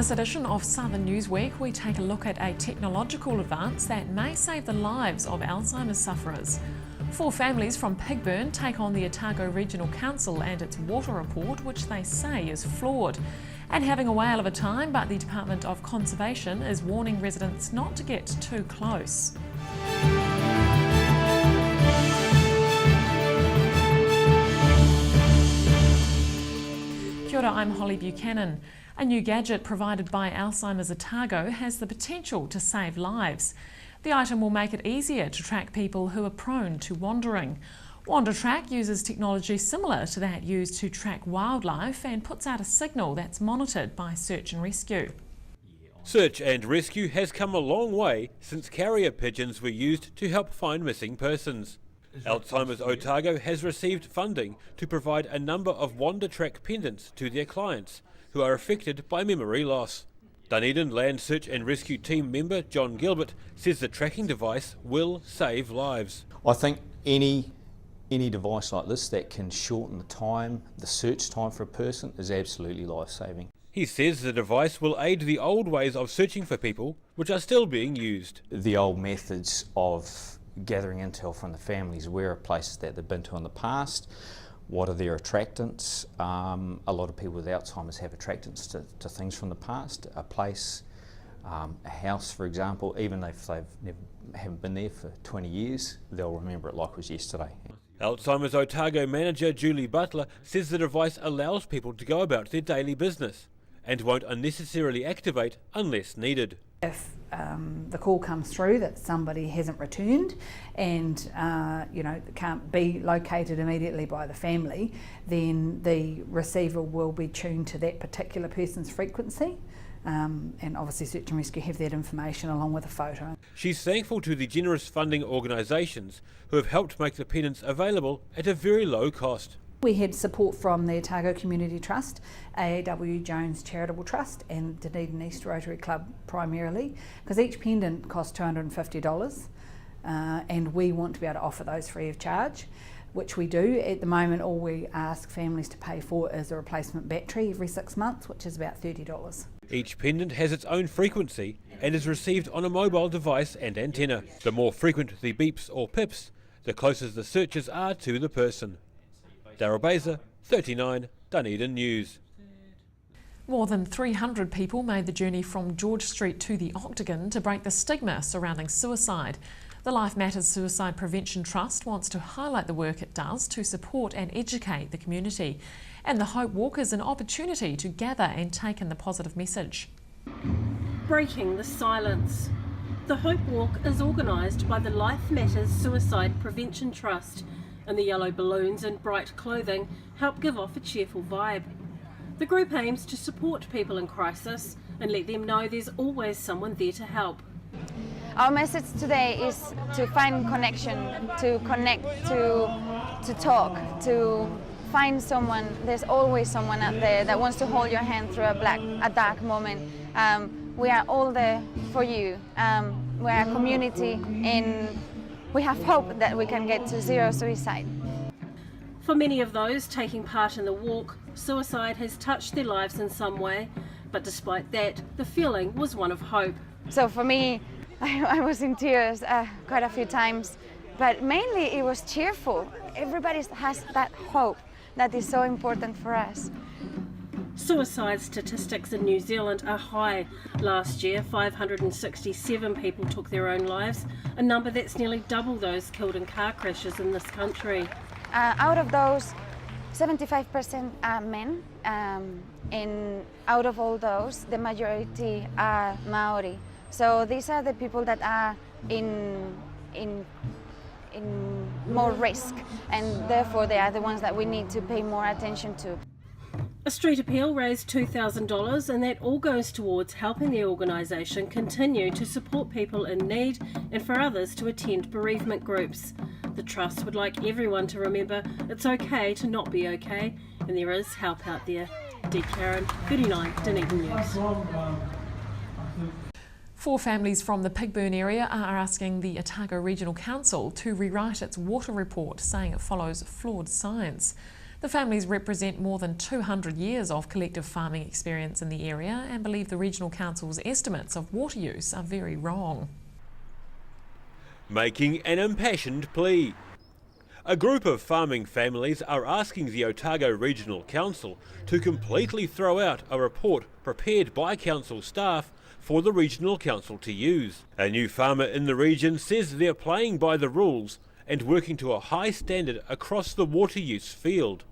In this edition of Southern Newsweek, we take a look at a technological advance that may save the lives of Alzheimer's sufferers. 4 families from Pigburn take on the Otago Regional Council and its water report, which they say is flawed. And having a whale of a time, but the Department of Conservation is warning residents not to get too close. Kia ora, I'm Holly Buchanan. A new gadget provided by Alzheimer's Otago has the potential to save lives. The item will make it easier to track people who are prone to wandering. WanderTrack uses technology similar to that used to track wildlife and puts out a signal that's monitored by search and rescue. Search and rescue has come a long way since carrier pigeons were used to help find missing persons. Alzheimer's Otago has received funding to provide a number of WanderTrack pendants to their clients who are affected by memory loss. Dunedin Land Search and Rescue Team member John Gilbert says the tracking device will save lives. I think any device like this that can shorten the search time for a person is absolutely life-saving. He says the device will aid the old ways of searching for people, which are still being used. The old methods of gathering intel from the families, where are places that they've been to in the past, what are their attractants. A lot of people with Alzheimer's have attractants to things from the past, a place, a house for example. Even if haven't been there for 20 years, they'll remember it like it was yesterday. Alzheimer's Otago manager Julie Butler says the device allows people to go about their daily business and won't unnecessarily activate unless needed. If the call comes through that somebody hasn't returned and can't be located immediately by the family, then the receiver will be tuned to that particular person's frequency. And obviously Search and Rescue have that information along with a photo. She's thankful to the generous funding organisations who have helped make the pendants available at a very low cost. We had support from the Otago Community Trust, AAW Jones Charitable Trust and Dunedin East Rotary Club primarily, because each pendant costs $250 and we want to be able to offer those free of charge, which we do. At the moment all we ask families to pay for is a replacement battery every 6 months, which is about $30. Each pendant has its own frequency and is received on a mobile device and antenna. The more frequent the beeps or pips, the closer the searches are to the person. Daryl Baser, 39, Dunedin News. More than 300 people made the journey from George Street to the Octagon to break the stigma surrounding suicide. The Life Matters Suicide Prevention Trust wants to highlight the work it does to support and educate the community. And the Hope Walk is an opportunity to gather and take in the positive message. Breaking the silence. The Hope Walk is organised by the Life Matters Suicide Prevention Trust, and the yellow balloons and bright clothing help give off a cheerful vibe. The group aims to support people in crisis and let them know there's always someone there to help. Our message today is to find connection, to connect, to talk, to find someone. There's always someone out there that wants to hold your hand through a dark moment. We are all there for you. We're a community and we have hope that we can get to zero suicide. For many of those taking part in the walk, suicide has touched their lives in some way, but despite that, the feeling was one of hope. So for me, I was in tears quite a few times, but mainly it was cheerful. Everybody has that hope that is so important for us. Suicide statistics in New Zealand are high. Last year, 567 people took their own lives, a number that's nearly double those killed in car crashes in this country. Out of those, 75% are men, and out of all those, the majority are Maori. So these are the people that are in more risk, and therefore they are the ones that we need to pay more attention to. A street appeal raised $2,000 and that all goes towards helping the organisation continue to support people in need and for others to attend bereavement groups. The Trust would like everyone to remember it's okay to not be okay and there is help out there. Dee Karen, 39, Dunedin News. 4 families from the Pigburn area are asking the Otago Regional Council to rewrite its water report, saying it follows flawed science. The families represent more than 200 years of collective farming experience in the area and believe the Regional Council's estimates of water use are very wrong. Making an impassioned plea. A group of farming families are asking the Otago Regional Council to completely throw out a report prepared by council staff for the Regional Council to use. A new farmer in the region says they're playing by the rules and working to a high standard across the water use field.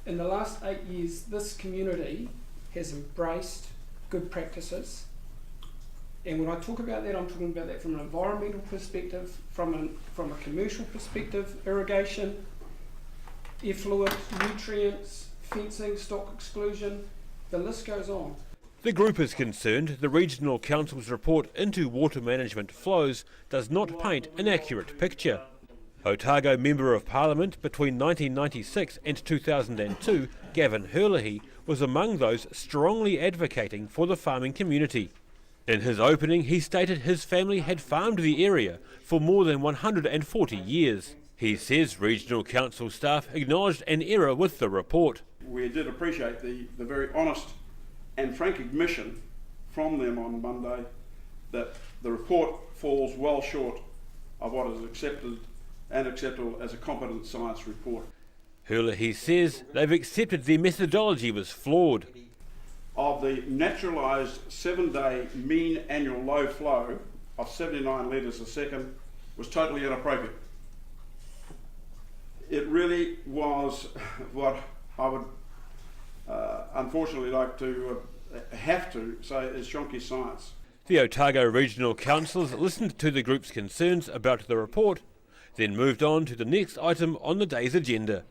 In the last 8 years, this community has embraced good practices. And when I talk about that, I'm talking about that from an environmental perspective, from a commercial perspective, irrigation, effluent, nutrients, fencing, stock exclusion, the list goes on. The group is concerned the Regional Council's report into water management flows does not paint an accurate picture. Otago Member of Parliament between 1996 and 2002, Gavin Herlihy, was among those strongly advocating for the farming community. In his opening, he stated his family had farmed the area for more than 140 years. He says Regional Council staff acknowledged an error with the report. We did appreciate the very honest and frank admission from them on Monday that the report falls well short of what is accepted and acceptable as a competent science report. Herlihy says they've accepted their methodology was flawed. Of the naturalised 7-day mean annual low flow of 79 litres a second was totally inappropriate. It really was what I would unfortunately like to have to say is shonky science. The Otago Regional Councils listened to the group's concerns about the report, then moved on to the next item on the day's agenda.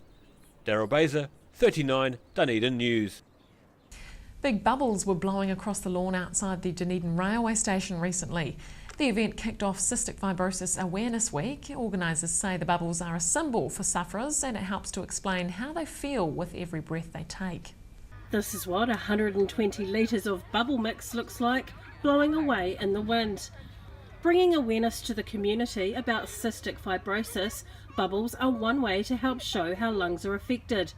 Daryl Baser, 39 Dunedin News. Big bubbles were blowing across the lawn outside the Dunedin railway station recently. The event kicked off Cystic Fibrosis Awareness Week. Organisers say the bubbles are a symbol for sufferers and it helps to explain how they feel with every breath they take. This is what 120 litres of bubble mix looks like, blowing away in the wind. Bringing awareness to the community about cystic fibrosis, bubbles are one way to help show how lungs are affected.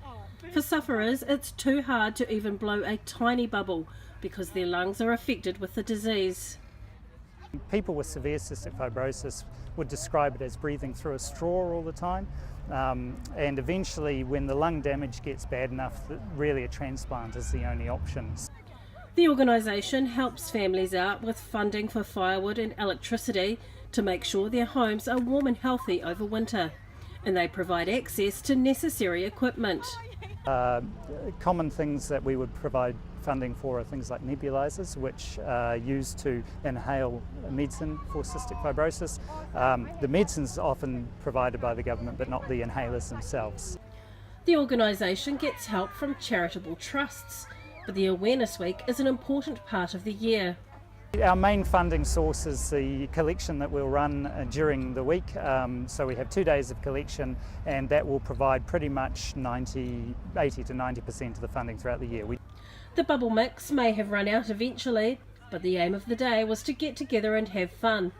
For sufferers, it's too hard to even blow a tiny bubble because their lungs are affected with the disease. People with severe cystic fibrosis would describe it as breathing through a straw all the time, and eventually when the lung damage gets bad enough that really a transplant is the only option. The organisation helps families out with funding for firewood and electricity to make sure their homes are warm and healthy over winter, and they provide access to necessary equipment. Common things that we would provide funding for are things like nebulizers, which are used to inhale medicine for cystic fibrosis. The medicine's often provided by the government, but not the inhalers themselves. The organisation gets help from charitable trusts, but the Awareness Week is an important part of the year. Our main funding source is the collection that we'll run during the week. So we have 2 days of collection, and that will provide pretty much 80 to 90% of the funding throughout the year. The bubble mix may have run out eventually, but the aim of the day was to get together and have fun.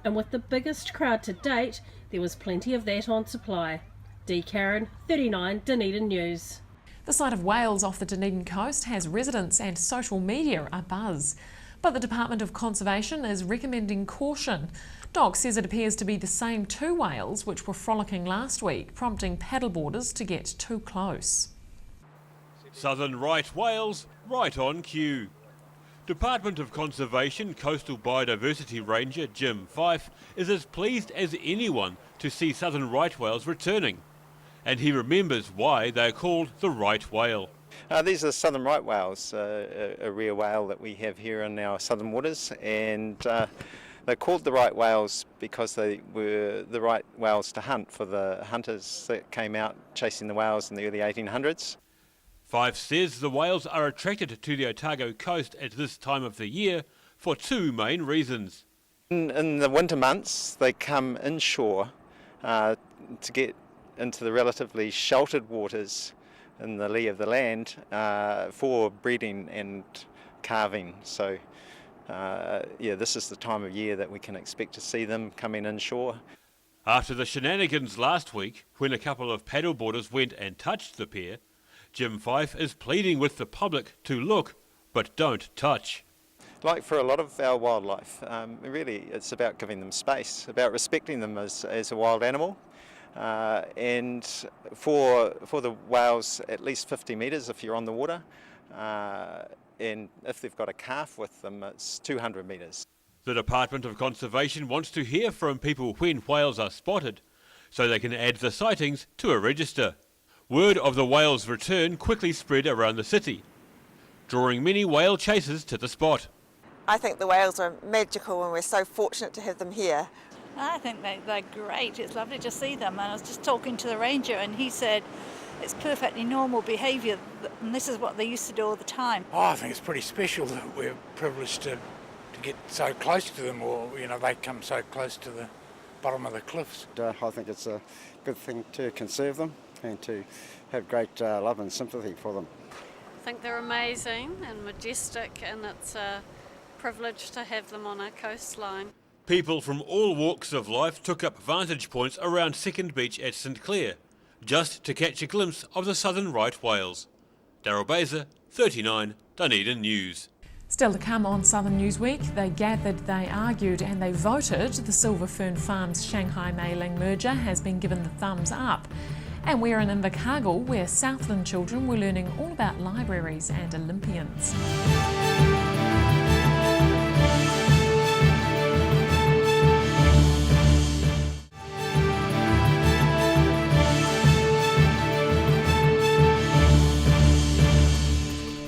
And with the biggest crowd to date, there was plenty of that on supply. Dee Karen, 39 Dunedin News. The sight of whales off the Dunedin coast has residents and social media abuzz. But the Department of Conservation is recommending caution. DOC says it appears to be the same two whales which were frolicking last week, prompting paddleboarders to get too close. Southern right whales, right on cue. Department of Conservation Coastal Biodiversity Ranger Jim Fife is as pleased as anyone to see southern right whales returning. And he remembers why they are called the right whale. These are southern right whales, a rare whale that we have here in our southern waters, and they're called the right whales because they were the right whales to hunt for the hunters that came out chasing the whales in the early 1800s. Fife says the whales are attracted to the Otago coast at this time of the year for two main reasons. In the winter months, they come inshore to get into the relatively sheltered waters in the lee of the land for breeding and calving. So this is the time of year that we can expect to see them coming inshore. After the shenanigans last week, when a couple of paddleboarders went and touched the pair, Jim Fife is pleading with the public to look, but don't touch. Like for a lot of our wildlife, really it's about giving them space, about respecting them as a wild animal. And for the whales, at least 50 metres if you're on the water, and if they've got a calf with them, it's 200 metres. The Department of Conservation wants to hear from people when whales are spotted, so they can add the sightings to a register. Word of the whale's return quickly spread around the city, drawing many whale chasers to the spot. I think the whales are magical and we're so fortunate to have them here. I think they're great. It's lovely to see them. And I was just talking to the ranger and he said it's perfectly normal behaviour and this is what they used to do all the time. Oh, I think it's pretty special that we're privileged to get so close to them, or they come so close to the bottom of the cliffs. I think it's a good thing to conserve them and to have great love and sympathy for them. I think they're amazing and majestic, and it's a privilege to have them on our coastline. People from all walks of life took up vantage points around Second Beach at St Clair, just to catch a glimpse of the southern right whales. Daryl Baser, 39, Dunedin News. Still to come on Southern Newsweek, they gathered, they argued and they voted. The Silver Fern Farms Shanghai Mei-ling merger has been given the thumbs up. And we're in Invercargill, where Southland children were learning all about libraries and Olympians.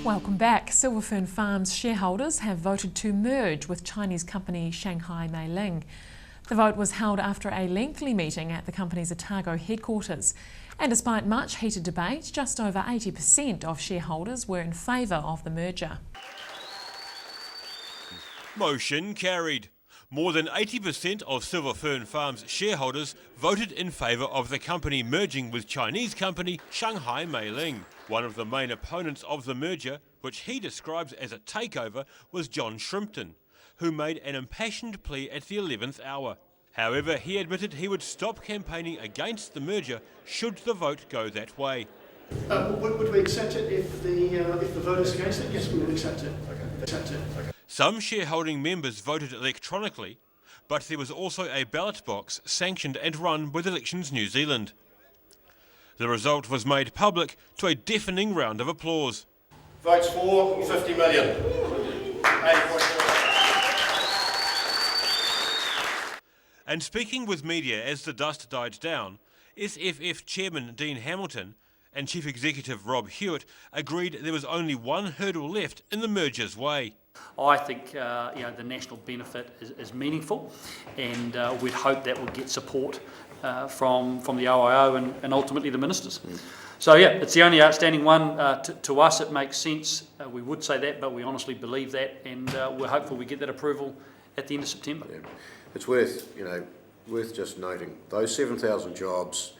Welcome back. Silver Fern Farms shareholders have voted to merge with Chinese company Shanghai Mei-ling. The vote was held after a lengthy meeting at the company's Otago headquarters. And despite much heated debate, just over 80% of shareholders were in favour of the merger. Motion carried. More than 80% of Silver Fern Farms shareholders voted in favour of the company merging with Chinese company Shanghai Mei-ling. One of the main opponents of the merger, which he describes as a takeover, was John Shrimpton, who made an impassioned plea at the 11th hour. However, he admitted he would stop campaigning against the merger should the vote go that way. Would we accept it if the vote is against it? Yes, we would accept it. Okay. Accept it. Okay. Some shareholding members voted electronically, but there was also a ballot box sanctioned and run with Elections New Zealand. The result was made public to a deafening round of applause. Votes for, 50 million. 80.4. And speaking with media as the dust died down, SFF Chairman Dean Hamilton and Chief Executive Rob Hewitt agreed there was only one hurdle left in the merger's way. I think the national benefit is meaningful, and we'd hope that would get support from the OIO and ultimately the ministers. So yeah, it's the only outstanding one. To us it makes sense. We would say that, but we honestly believe that, and we're hopeful we get that approval at the end of September. Yeah. It's worth just noting those 7,000 jobs,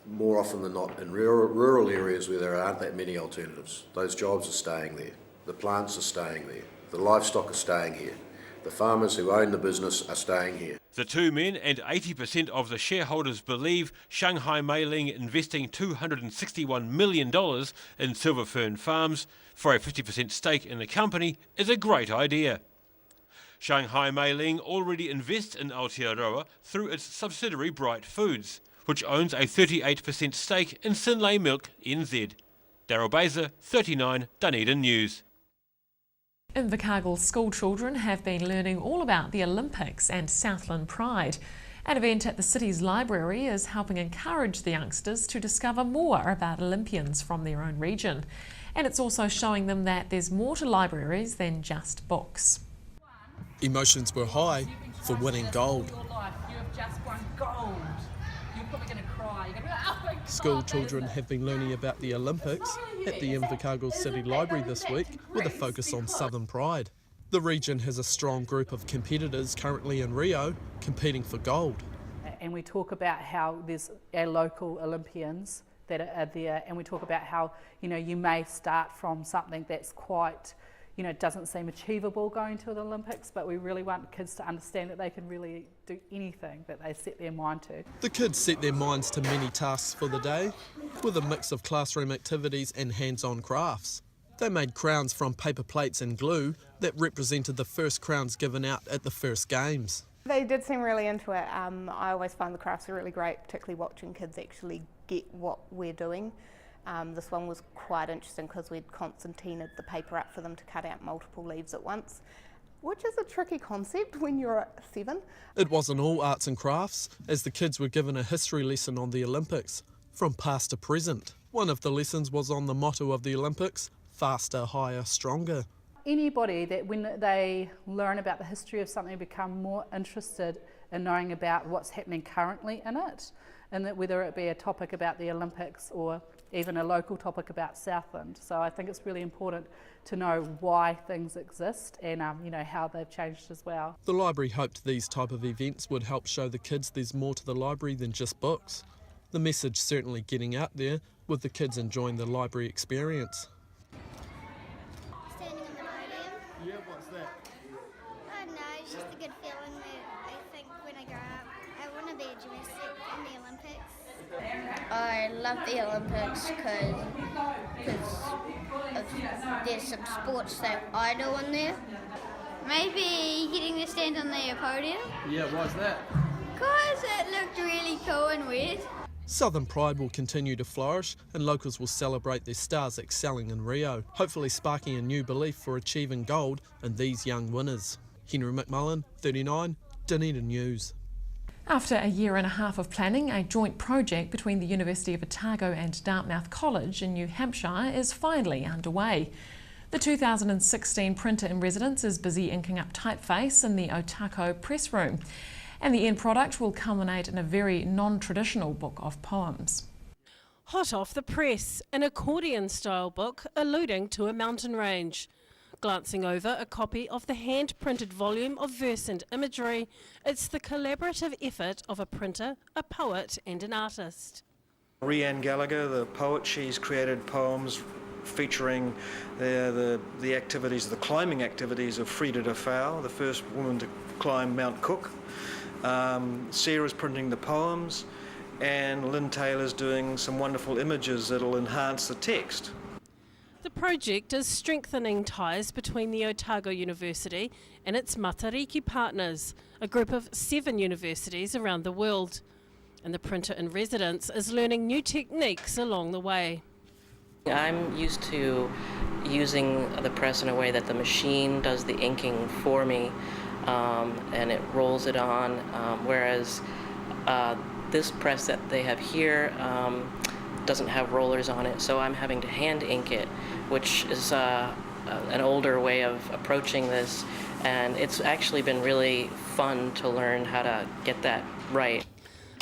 more often than not in rural areas where there aren't that many alternatives. Those jobs are staying there. The plants are staying there. The livestock are staying here. The farmers who own the business are staying here. The two men and 80% of the shareholders believe Shanghai Mei-ling investing $261 million in Silver Fern Farms for a 50% stake in the company is a great idea. Shanghai Mei-ling already invests in Aotearoa through its subsidiary Bright Foods, which owns a 38% stake in Synlait Milk NZ. Daryl Baser, 39, Dunedin News. Invercargill school children have been learning all about the Olympics and Southland Pride. An event at the city's library is helping encourage the youngsters to discover more about Olympians from their own region. And it's also showing them that there's more to libraries than just books. Emotions were high for winning gold. School children have been learning about the Olympics at the Invercargill City Library this week with a focus on Southern Pride. The region has a strong group of competitors currently in Rio competing for gold. And we talk about how there's our local Olympians that are there, and we talk about how you may start from something that's quite you know, it doesn't seem achievable going to the Olympics, but we really want kids to understand that they can really do anything that they set their mind to. The kids set their minds to many tasks for the day, with a mix of classroom activities and hands-on crafts. They made crowns from paper plates and glue that represented the first crowns given out at the first games. They did seem really into it. I always find the crafts are really great, particularly watching kids actually get what we're doing. This one was quite interesting because we'd concertinaed the paper up for them to cut out multiple leaves at once, which is a tricky concept when you're 7. It wasn't all arts and crafts, as the kids were given a history lesson on the Olympics, from past to present. One of the lessons was on the motto of the Olympics, faster, higher, stronger. Anybody that when they learn about the history of something become more interested in knowing about what's happening currently in it, and that whether it be a topic about the Olympics or even a local topic about Southland. So I think it's really important to know why things exist and you know, how they've changed as well. The library hoped these type of events would help show the kids there's more to the library than just books. The message certainly getting out there, with the kids enjoying the library experience. Standing on the podium. Yeah, what's that? I don't know, it's just a good feeling that I think when I grow up, I want to be a gymnastic in the Olympics. I love the Olympics because there's some sports that I do in there. Maybe getting to stand on the podium. Yeah, why's that? Because it looked really cool and weird. Southern pride will continue to flourish and locals will celebrate their stars excelling in Rio, hopefully sparking a new belief for achieving gold in these young winners. Henry McMullen, 39, Dunedin News. After a year and a half of planning, a joint project between the University of Otago and Dartmouth College in New Hampshire is finally underway. The 2016 printer in residence is busy inking up typeface in the Otago press room, and the end product will culminate in a very non-traditional book of poems. Hot off the press, an accordion-style book alluding to a mountain range. Glancing over a copy of the hand-printed volume of verse and imagery, it's the collaborative effort of a printer, a poet and an artist. Rhianne Gallagher, the poet, she's created poems featuring the activities, the climbing activities of Frida de Fau, the first woman to climb Mount Cook. Sarah's printing the poems, and Lynn Taylor's doing some wonderful images that'll enhance the text. The project is strengthening ties between the Otago University and its Matariki partners, a group of 7 universities around the world. And the printer in residence is learning new techniques along the way. I'm used to using the press in a way that the machine does the inking for me, and it rolls it on, whereas this press that they have here doesn't have rollers on it, so I'm having to hand ink it, which is an older way of approaching this, and it's actually been really fun to learn how to get that right.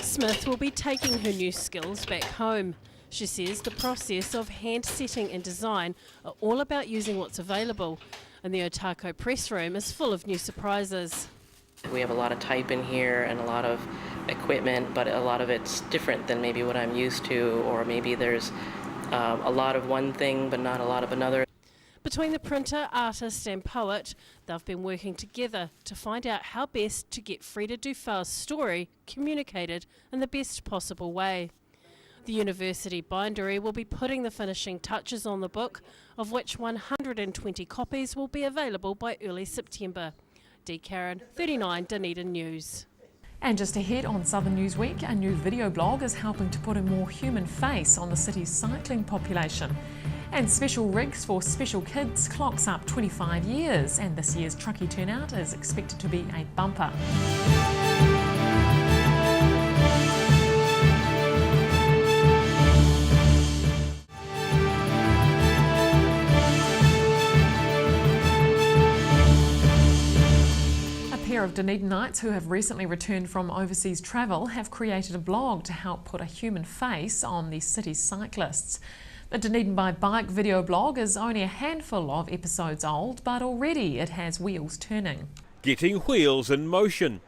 Smith will be taking her new skills back home. She says the process of hand setting and design are all about using what's available, and the Otago press room is full of new surprises. We have a lot of type in here and a lot of equipment, but a lot of it's different than maybe what I'm used to, or maybe there's a lot of one thing but not a lot of another. Between the printer, artist and poet, they've been working together to find out how best to get Frida de Fau's story communicated in the best possible way. The university bindery will be putting the finishing touches on the book, of which 120 copies will be available by early September. D. Karen, 39 Dunedin News. And just ahead on Southern Newsweek, a new video blog is helping to put a more human face on the city's cycling population. And special rigs for special kids clocks up 25 years, and this year's truckie turnout is expected to be a bumper. A pair of Dunedinites who have recently returned from overseas travel have created a blog to help put a human face on the city's cyclists. The Dunedin by Bike video blog is only a handful of episodes old, but already it has wheels turning. Getting wheels in motion.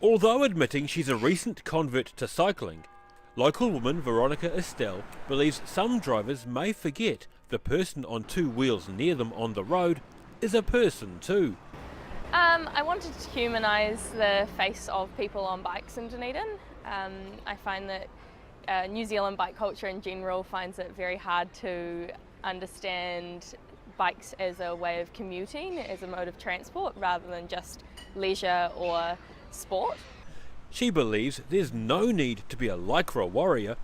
Although admitting she's a recent convert to cycling, local woman Veronica Estelle believes some drivers may forget the person on two wheels near them on the road is a person too. I wanted to humanise the face of people on bikes in Dunedin. I find that New Zealand bike culture in general finds it very hard to understand bikes as a way of commuting, as a mode of transport, rather than just leisure or sport. She believes there's no need to be a lycra warrior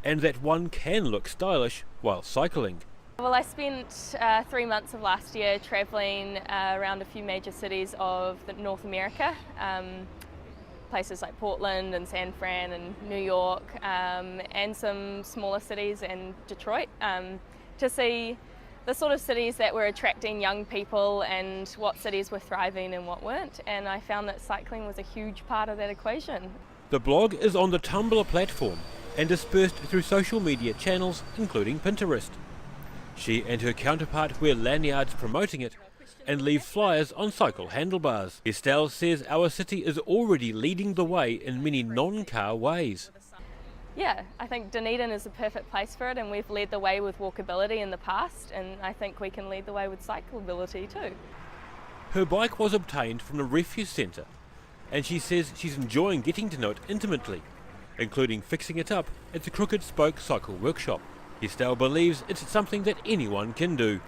and that one can look stylish while cycling. Well, I spent 3 months of last year travelling around a few major cities of North America, places like Portland and San Fran and New York, and some smaller cities and Detroit, to see the sort of cities that were attracting young people and what cities were thriving and what weren't, and I found that cycling was a huge part of that equation. The blog is on the Tumblr platform and dispersed through social media channels including Pinterest. She and her counterpart wear lanyards promoting it and leave flyers on cycle handlebars. Estelle says our city is already leading the way in many non-car ways. Yeah, I think Dunedin is the perfect place for it, and we've led the way with walkability in the past, and I think we can lead the way with cyclability too. Her bike was obtained from the refuse centre, and she says she's enjoying getting to know it intimately, including fixing it up at the Crooked Spoke Cycle Workshop. Estelle believes it's something that anyone can do.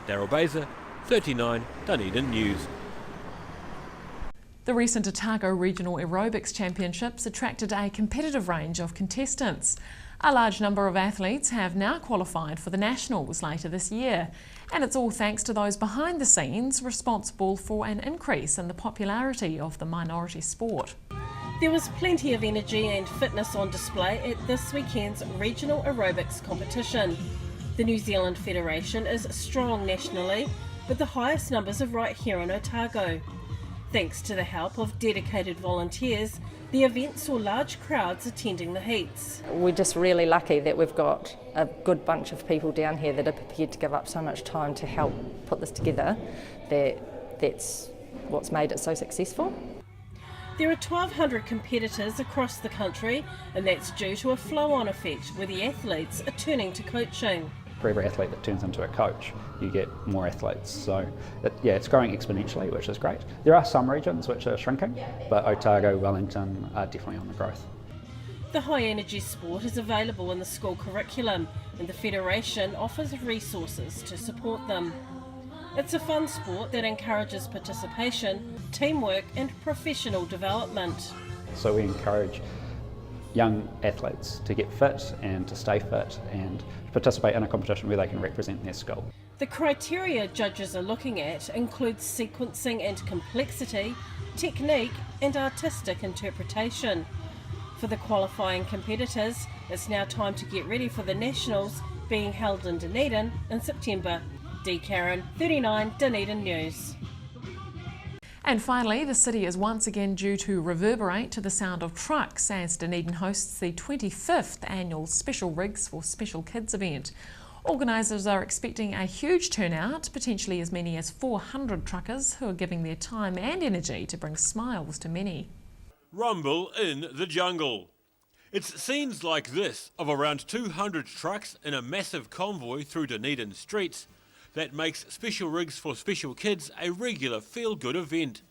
Daryl Baser, 39 Dunedin News. The recent Otago Regional Aerobics Championships attracted a competitive range of contestants. A large number of athletes have now qualified for the Nationals later this year, and it's all thanks to those behind the scenes responsible for an increase in the popularity of the minority sport. There was plenty of energy and fitness on display at this weekend's regional aerobics competition. The New Zealand Federation is strong nationally, with the highest numbers are right here in Otago. Thanks to the help of dedicated volunteers, the event saw large crowds attending the heats. We're just really lucky that we've got a good bunch of people down here that are prepared to give up so much time to help put this together. That's what's made it so successful. There are 1,200 competitors across the country, and that's due to a flow-on effect where the athletes are turning to coaching. For every athlete that turns into a coach, you get more athletes. So, it's growing exponentially, which is great. There are some regions which are shrinking, but Otago, Wellington are definitely on the growth. The high-energy sport is available in the school curriculum, and the Federation offers resources to support them. It's a fun sport that encourages participation, teamwork and professional development. So we encourage young athletes to get fit and to stay fit and participate in a competition where they can represent their school. The criteria judges are looking at includes sequencing and complexity, technique and artistic interpretation. For the qualifying competitors, it's now time to get ready for the Nationals being held in Dunedin in September. D. Karen, 39 Dunedin News. And finally, the city is once again due to reverberate to the sound of trucks as Dunedin hosts the 25th annual Special Rigs for Special Kids event. Organisers are expecting a huge turnout, potentially as many as 400 truckers who are giving their time and energy to bring smiles to many. Rumble in the jungle. It's scenes like this of around 200 trucks in a massive convoy through Dunedin streets that makes Special Rigs for Special Kids a regular feel-good event.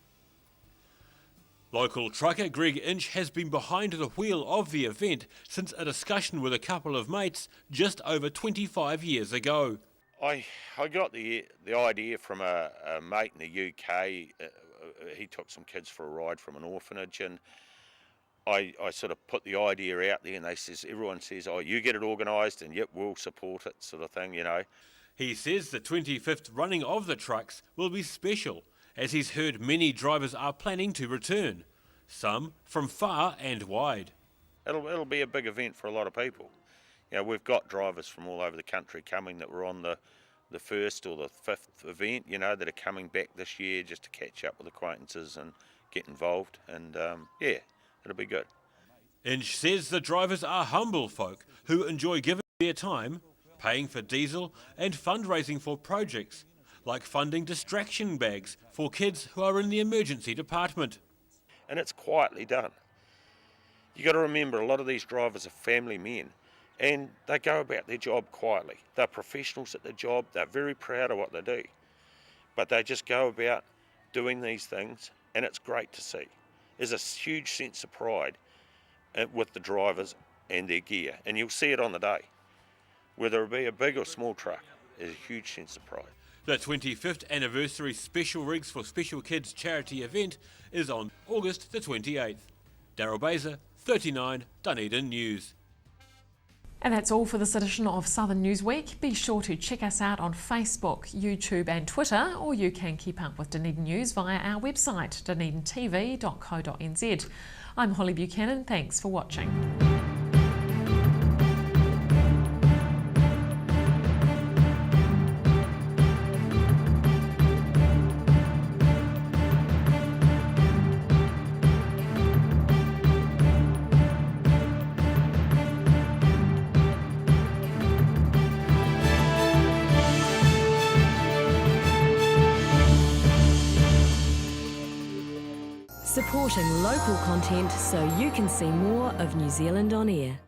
Local trucker Greg Inch has been behind the wheel of the event since a discussion with a couple of mates just over 25 years ago. I got the idea from a mate in the UK. He took some kids for a ride from an orphanage, and I sort of put the idea out there, and everyone says, oh, you get it organised and yep, we'll support it, sort of thing, you know. He says the 25th running of the trucks will be special, as he's heard many drivers are planning to return, some from far and wide. It'll be a big event for a lot of people. You know, we've got drivers from all over the country coming that were on the first or the fifth event, you know, that are coming back this year just to catch up with acquaintances and get involved, and yeah, it'll be good. Inch says the drivers are humble folk who enjoy giving their time, paying for diesel and fundraising for projects, like funding distraction bags for kids who are in the emergency department. And it's quietly done. You got to remember, a lot of these drivers are family men, and they go about their job quietly. They're professionals at their job, they're very proud of what they do, but they just go about doing these things, and it's great to see. There's a huge sense of pride with the drivers and their gear, and you'll see it on the day. Whether it be a big or small truck, there's a huge sense of pride. The 25th anniversary Special Rigs for Special Kids charity event is on August the 28th. Daryl Baser, 39 Dunedin News. And that's all for this edition of Southern Newsweek. Be sure to check us out on Facebook, YouTube and Twitter, or you can keep up with Dunedin News via our website, dunedintv.co.nz. I'm Holly Buchanan, thanks for watching. Supporting local content so you can see more of New Zealand on air.